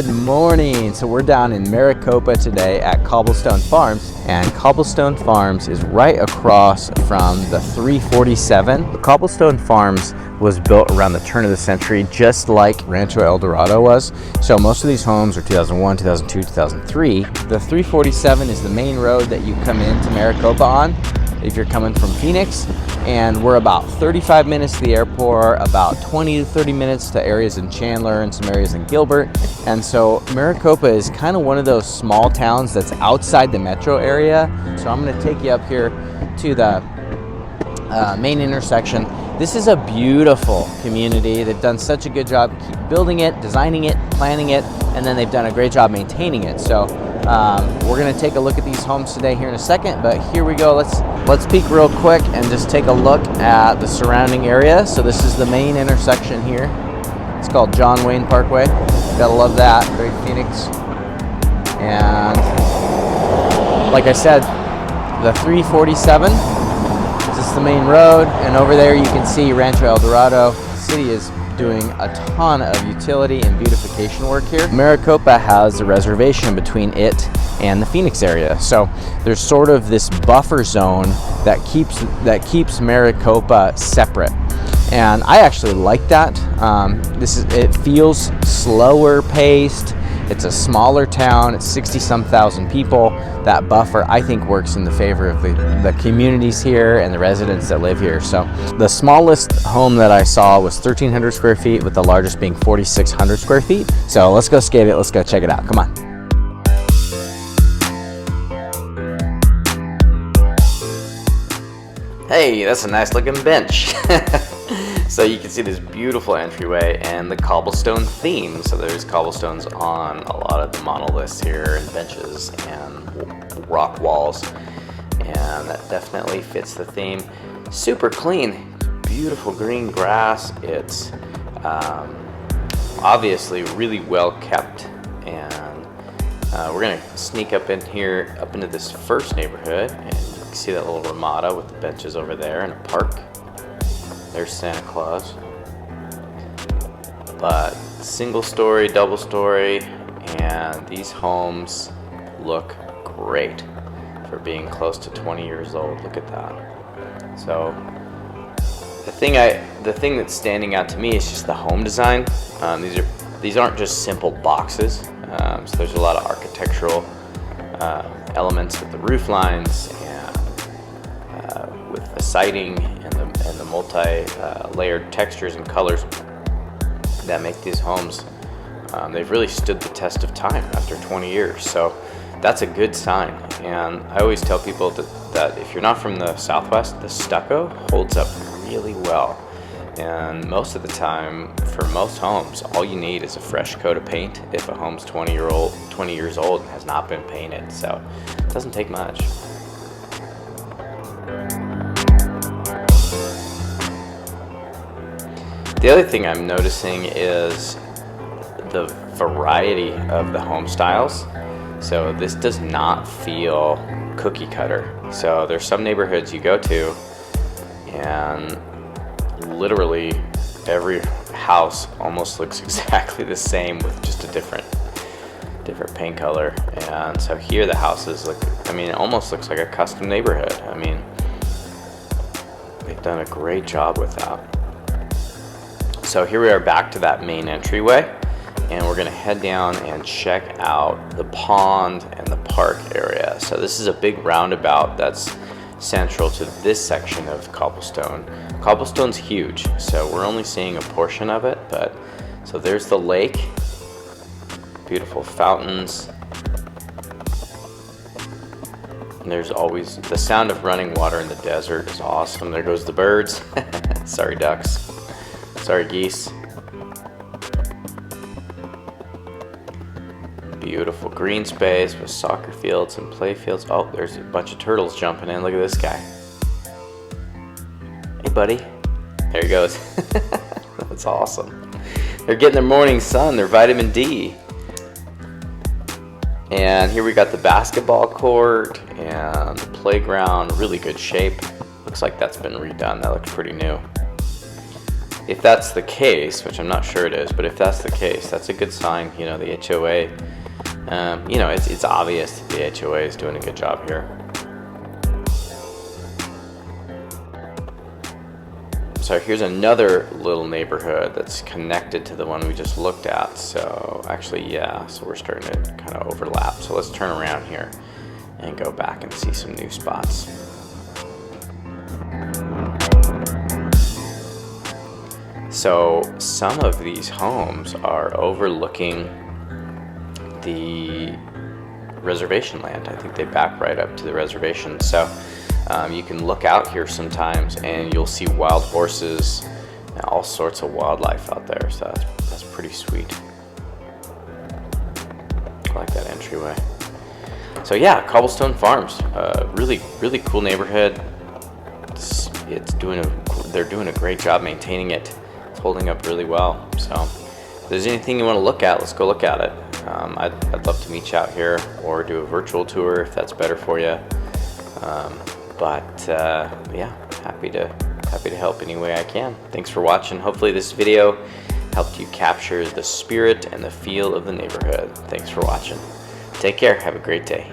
good morning. So we're down in Maricopa today at Cobblestone Farms, and Cobblestone Farms is right across from the 347. Cobblestone Farms was built around the turn of the century, just like Rancho El Dorado was. So most of these homes are 2001, 2002, 2003. The 347 is the main road that you come into Maricopa on if you're coming from Phoenix, and we're about 35 minutes to the airport, about 20 to 30 minutes to areas in Chandler and some areas in Gilbert. And so Maricopa is kind of one of those small towns that's outside the metro area. So I'm going to take you up here to the main intersection. This is a beautiful community. They've done such a good job building it, designing it, planning it, and then they've done a great job maintaining it. So we're going to take a look at these homes today here in a second, but here we go. Let's peek real quick and just take a look at the surrounding area. So this is the main intersection here. It's called John Wayne Parkway. Gotta love that. Very Phoenix. And like I said, the 347. This is the main road, and over there you can see Rancho El Dorado. The city is doing a ton of utility and beautification work here. Maricopa has a reservation between it and the Phoenix area, so there's sort of this buffer zone that keeps Maricopa separate, and I actually like that. It feels slower paced. It's a smaller town. It's 60-some thousand people. That buffer, I think, works in the favor of the communities here and the residents that live here. So the smallest home that I saw was 1,300 square feet, with the largest being 4,600 square feet. So let's go skate it. Let's go check it out. Come on. Hey, that's a nice looking bench. So you can see this beautiful entryway and the cobblestone theme. So there's cobblestones on a lot of the monoliths here, and benches and rock walls, and that definitely fits the theme. Super clean, beautiful green grass. It's obviously really well kept, and we're gonna sneak up in here, up into this first neighborhood, and you can see that little ramada with the benches over there and a park. There's Santa Claus. But single story, double story, and these homes look great for being close to 20 years old. Look at that. So the thing that's standing out to me is just the home design. These aren't just simple boxes. So there's a lot of architectural elements with the roof lines and with the siding and the multi-layered textures and colors that make these homes. They've really stood the test of time after 20 years, so that's a good sign. And I always tell people that if you're not from the Southwest, the stucco holds up really well. And most of the time, for most homes, all you need is a fresh coat of paint if a home's 20 years old and has not been painted. So it doesn't take much. The other thing I'm noticing is the variety of the home styles. So this does not feel cookie cutter. So there's some neighborhoods you go to, and literally every house almost looks exactly the same with just a different paint color. And so here the houses look, it almost looks like a custom neighborhood. They've done a great job with that. So here we are back to that main entryway, and we're gonna head down and check out the pond and the park area. So this is a big roundabout that's central to this section of Cobblestone. Cobblestone's huge, so we're only seeing a portion of it, but so there's the lake, beautiful fountains, and there's always the sound of running water in the desert is awesome. There goes the birds. Sorry, ducks. Sorry, geese. Beautiful green space with soccer fields and play fields. Oh, there's a bunch of turtles jumping in. Look at this guy. Hey, buddy. There he goes. That's awesome. They're getting their morning sun, their vitamin D. And here we got the basketball court and the playground. Really good shape. Looks like that's been redone. That looks pretty new. if that's the case, which I'm not sure it is, but if that's the case, that's a good sign. You know, the HOA, you know, it's obvious that the HOA is doing a good job here. So here's another little neighborhood that's connected to the one we just looked at. So actually, yeah, so we're starting to kind of overlap. So let's turn around here and go back and see some new spots. So some of these homes are overlooking the reservation land. I think they back right up to the reservation. So you can look out here sometimes and you'll see wild horses and all sorts of wildlife out there. So that's pretty sweet. I like that entryway. So yeah, Cobblestone Farms, really cool neighborhood. They're doing a great job maintaining it. It's holding up really well. So if there's anything you want to look at, let's go look at it. I'd love to meet you out here or do a virtual tour if that's better for you. Yeah, happy to help any way I can. Thanks for watching. Hopefully this video helped you capture the spirit and the feel of the neighborhood. Thanks for watching. Take care. Have a great day.